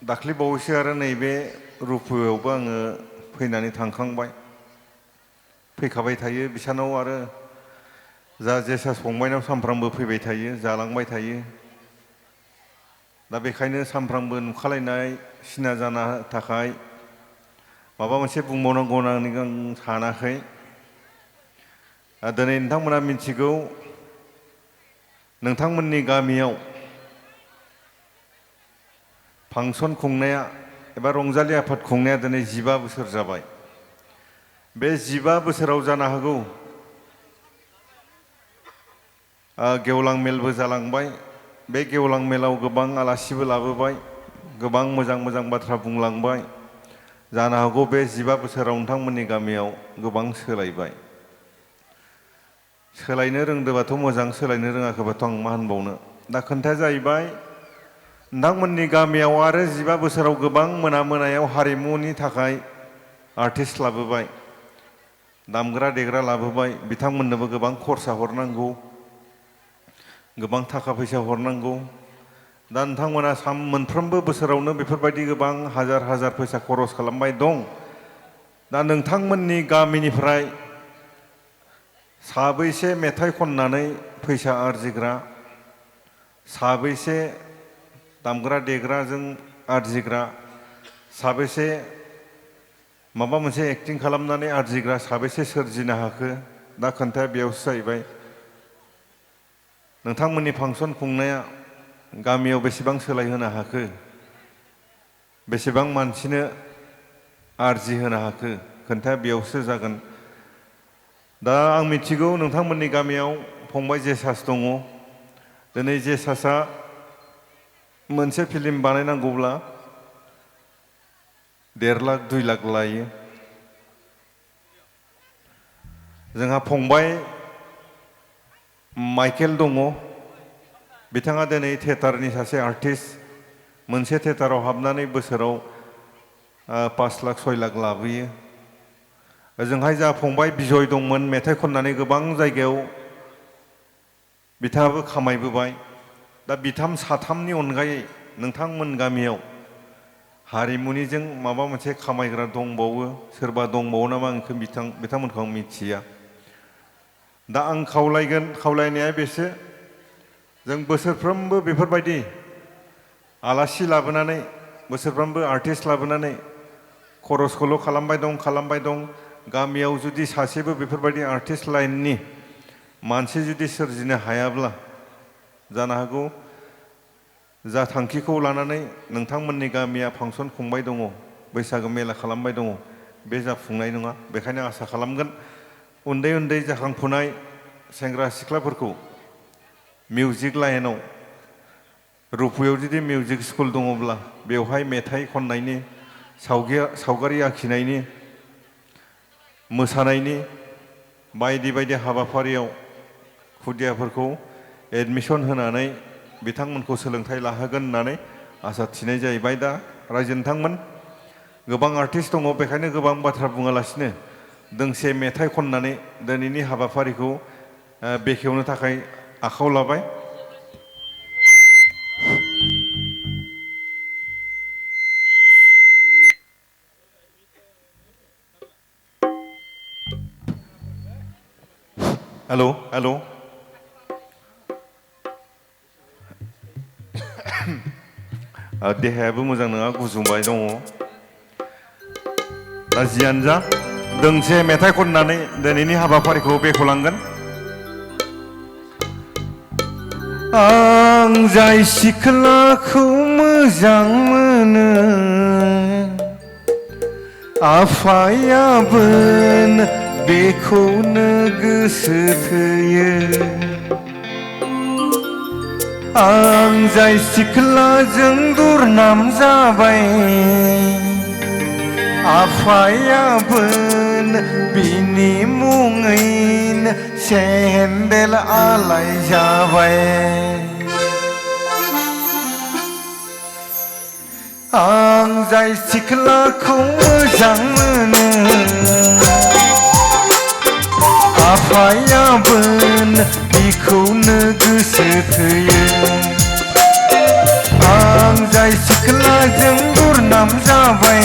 दाख्लै बावैसो आरो नैबे रुपुयावबो आङो फैनानै थांखांबाय फैखाबाय थायो बिसानाव आरो जा जेसास फंबायनाव सामफ्रामबो फैबाय थायो जालांबाय थायो दा बेखायनो सामफ्रामबो नुखालायनाय सिना जाना थाखाय माबा मोनसे बुंबावनांगौ होननानै आं सानाखै दिनै नोंथांमोना मिथिगौ नोंथांमोननि गामियाव फांसन खुंनाया एबा रंजालि आफाद खुंनाया दिनै 15 बोसोर जाबाय बे 15 बोसोराव जानो हागौ गेवलां मेलबो जालांबाय बे गेवलां मेलाव गोबां आलासिबो लाबोबाय गोबां मोजां मोजां बाथ्रा बुंलांबाय जानो हागौ बे 15 बोसोराव नोंथांमोननि गामियाव गोबां सोलायबाय सोलायनो रोंदोंबाथ' मोजां सोलायनो रोङाखैबाथ' आं मा होनबावनो दा खोथाया जाहैबाय नोंथांमोननि गामियाव आरो 15 बोसोराव गोबां मोनायाव हारिमुनि थाखाय आर्टिस्ट लाबोबाय दामग्रा देग्रा लाबोबाय बिथांमोननोबो गोबां खरसा हरनांगौ गोबां थाखा फैसा हरनांगौ दा नोंथांमोना मोनफ्रोमबो बोसोरावनो बेफोरबायदि गोबां हाजार फैसा खरस खालामबाय दं दा नोंथांमोननि गामिनिफ्राय साबैसे मेथाइ खननानै फैसा आरजिग्रा साबैसे दामग्रा देग्राजों आरजिग्रा साबैसे माबा मोनसे एक्टिं खालामनानै आरजिग्रा साबैसे सोरजिनो हाखो दा खोन्थाया बेयावसो जाहैबाय नोंथांमोननि फांसन खुंनाया गामियाव बेसेबां सोलायहोनो हाखो बेसेबां मानसिनो आरजिहोनो हाखो खोन्थाया बेयावसो जागोन दा आं मिथिगौ नोंथांमोननि गामियाव फंबाय जेसास दङ दिनै जेसासआ मोनसे फिल्म बानायनांगौब्ला 1.5 लाख 2 लाख लायो जोंहा फंबाय माइकेल दङ बिथाङा दिनै थियेटारनि सासे आर्टिस्ट मोनसे थियेटाराव हाबनानै बोसोराव 5 लाख 6 लाख लाबोयो ओजोंहाय जा फंबाय बिजय दंमोन मेथाइ खननानै गोबां जायगायाव बिथाङाबो खामायबोबाय दा बिथाम साथामनि अनगायै नोंथांमोन गामियाव हारिमुनिजों माबा मोनसे खामायग्रा दंबावो सोरबा दंबावो नामा आंखौ बिथांमोनखौ आं मिथिया दा आं खावलायनाया बेसो जों बोसोरफ्रोमबो बेफोरबायदि आलासि लाबोनानै बोसोरफ्रोमबो आर्टिस्ट लाबोनानै खरसखौल' खालामबाय दं गामियाव जुदि सासेबो बेफोरबायदि आर्टिस्ट लाइननि मानसि जुदि सोरजिनो हायाब्ला जानो हागौ जा थांखिखौ लानानै नोंथांमोननि गामिया फांसन खुंबाय दङ बैसागो मेला खालामबाय दङ बे जाफुंनाय नङा बेखायनो आसा खालामगोन उन्दै जाखांफुनाय सेंग्रा सिख्लाफोरखौ मिउजिक लाइनाव रुपुयाव जुदि मिउजिक स्कुल दङब्ला बेवहाय मेथाइ खननायनि सावगारि आखिनायनि मोसानायनि बायदि हाबाफारियाव खुदियाफोरखौ एडमिसन होनानै बिथांमोनखौ सोलोंथाइ लाहोगोन होननानै आसा थिनाय जाहैबाय दा रायजो नोंथांमोन गोबां आर्टिस्ट दङ बेखायनो गोबां बाथ्रा बुङालासिनो दोंसे मेथाइ खननानै दिनैनि हाबाफारिखौ बेखेवनो थाखाय आखायाव लाबाय हेल' देहायाबो मोजां नङा गुजुंबाय दङ दा जियानो जा दोंसे मेथाइ खननानै दिनैनि हाबाफारिखौ बेखेवलांगोन आं जाय सिख्लाखौ मोजां मोनो आफायाबो बेखौनो गोसो थोयो आं जाय सिख्लाजों दुरनाम जाबाय आफायाबो बिनि मुङैनो सेन्देल आलाय जाबाय आं जाय सिख्लाखौ मोजां मोनो आफायाबो बिखौनो गोसो थोयो आं आं जाय सिख्लाजों दुरनाम जाबाय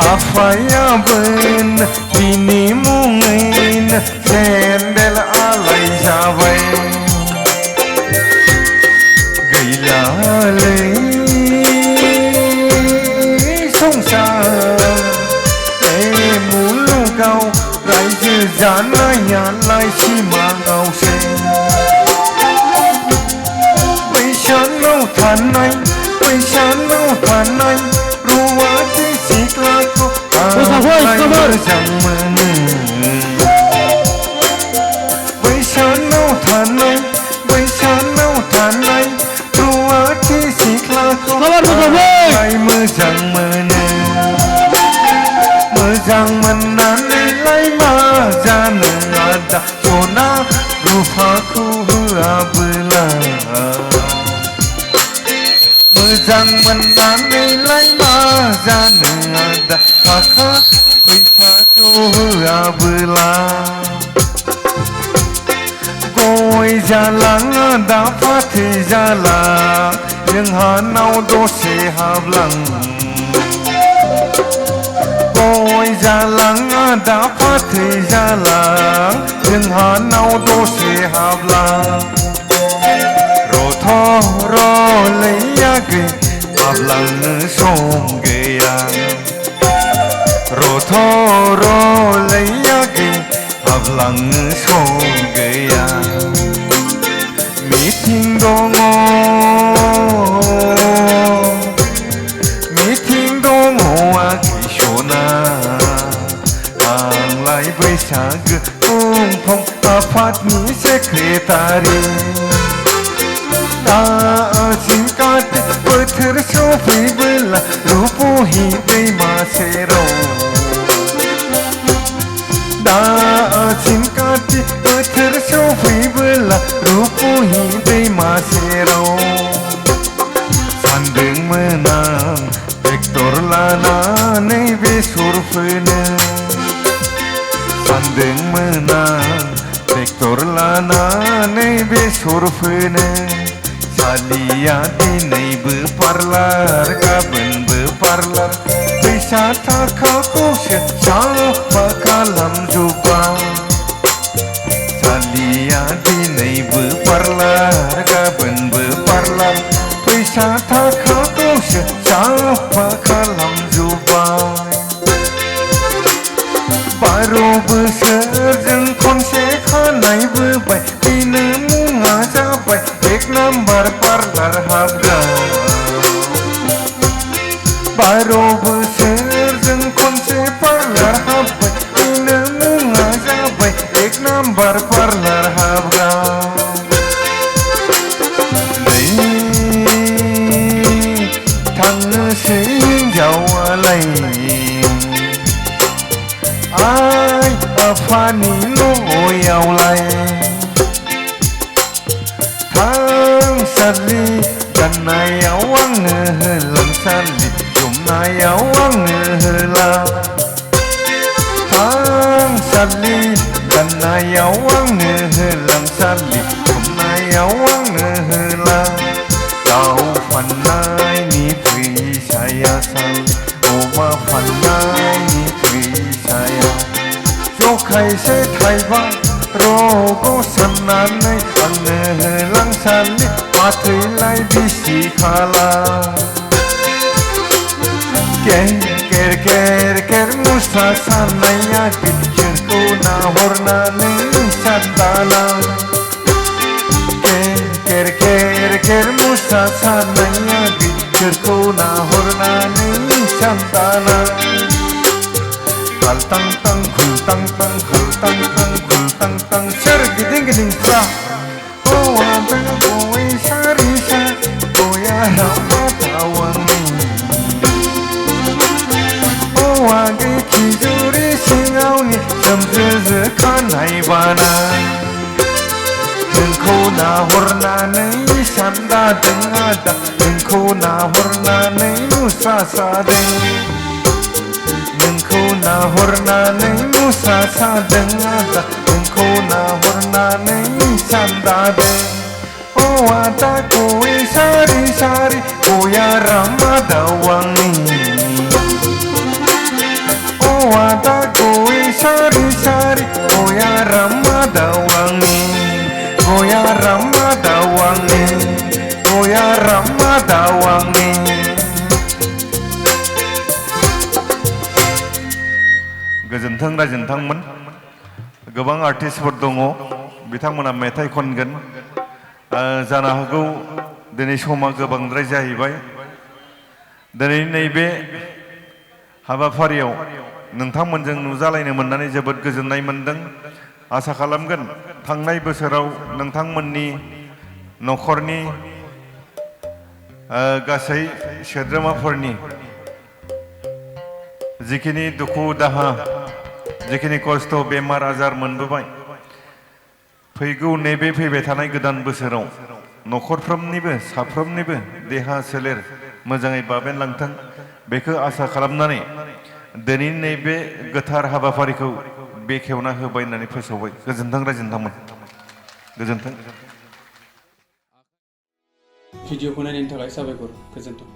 आफायाबो बिनि मुङैनो सेन्देल आलाय जाबाय गैलालै संसार मुलुगाव रायजो जानायालाय सिमाङावसो बैसानाव थानाय रुवाथि सिख्लाखौ आंलाय मोजां मोनो बैसानाव थानाय रुवाथि सिख्लाखौ आंलाय मोजां मोनो मोजां मोननानैलाय मा जानो आदा सना रुफाखौ होआबोला मोजां मोननानैलाय मा जानो आदा थाखा फैसाखौ होआबोला गय जालां आदा फाथै जालां जोंहानाव दसे हाबलां गय जालां आदा फाथै जालां जोंहानाव दसे हाबलां रथ' र'लैयागै हाबलांनो सम गैया रथ' र'लैयागै हाबलांनो सम गैया मिटिं दङ आगै सना आंलाय बैसागो खुंफुं आफादनि सेक्रेटारि आसिन कार्तिक बोथोर सफैबोला रुपहि दैमा सेराव आसिन कार्तिक बोथोर सफैबोला रुपहि दैमा सेराव सानदोंमोन आं ट्रेक्टर लानानै बेसर फोनो सानदोंमोन आं ट्रेक्टर लानानै बेसर फोनो सालिया दिनैबो पार्लार गाबोनबो पार्लार फैसा थाखाखौसो साफा खालामजोब्बाय सालिया दिनैबो पार्लार गाबोनबो पार्लार फैसा थाखाखौसो साफा खालामजोब्बाय 12 बोसोरजों खनसे खानायबोबाय बेनो मुङा जाबाय 1 नाम्बार पार्लार हाबग्रा 12 बोसोरजों खनसे पार्लार हाबबाय बेनो मुङा जाबाय 1 नाम्बार पार्लार हाबग्रा थांनोसै हिन्जावालाय आइ आफानि न'यावलाय थांसालि गाननायाव आंनो होलांसालि जोमनायाव आंनो होला थांसालि गाननायाव आंनो होलांसालि जोमनायाव आंनो होला दाउ फाननायनि फैसाया सालि अमा फाननायनि फैसाया जखायसे थाइबा रग' साननानै आंनो होलांसालि माथैलाय बिसि खाला केर केर मुसा साननाया गिदिरखौ नाहरनानै सानदाला केर मुसा साननाया गिदिरखौ नाहरनानै सानदाला खालतां तां खुलतां तां खालतां तां खुलतां तां सोरगिदिं गिदिंफ्रा हौवाबो गय सारिसा गया रामा थावांनि हौवा खिजुरि सिङावनि सोमज्रोज्रो खानाय बाना नोंखौ नाहरनानै सानदादों आदा नोंखौ नाहरनानै मुसा सादों नोंखौ नाहरनानै मुसा सादों आदा नोंखौ नाहरनानै सानदादों आदा गय सारि गया रामा दावांनि औवादा गय सारि सारि गया रामा दावांनि गया रामा दावांनि गया रामा दावांनि गोजोन्थों रायजोनथांमोन गोबां आर्टिस्टफोर दङ बिथांमोना मेथाइ खनगोन जानो हागौ दिनै समा गोबांद्राय जाहैबाय दिनै नैबे हाबाफारियाव नोंथांमोनजों नुजालायनो मोननानै जोबोद गोजोननाय मोनदों आसा खालामगोन थांनाय बोसोराव नोंथांमोननि न'खरनि गासै सोद्रोमाफोरनि जिखिनि दुखु दाहा जिखिनि खस्थ' बेमार आजार मोनबोबाय फैगौ नैबे फैबाय थानाय गोदान बोसोराव न'खरफ्रोमनिबो साफ्रोमनिबो देहा सोलेर मोजाङै बाबेनलांथों बेखौ आसा खालामनानै दिनैनि नैबे गोथार हाबाफारिखौ बेखेवना होबाय होननानै फोसावबाय गोजोन्थों रायजोनथांमोन गोजोन्थों भिडिअखौ नायनायनि थाखाय साबायखर गोजोन्थों।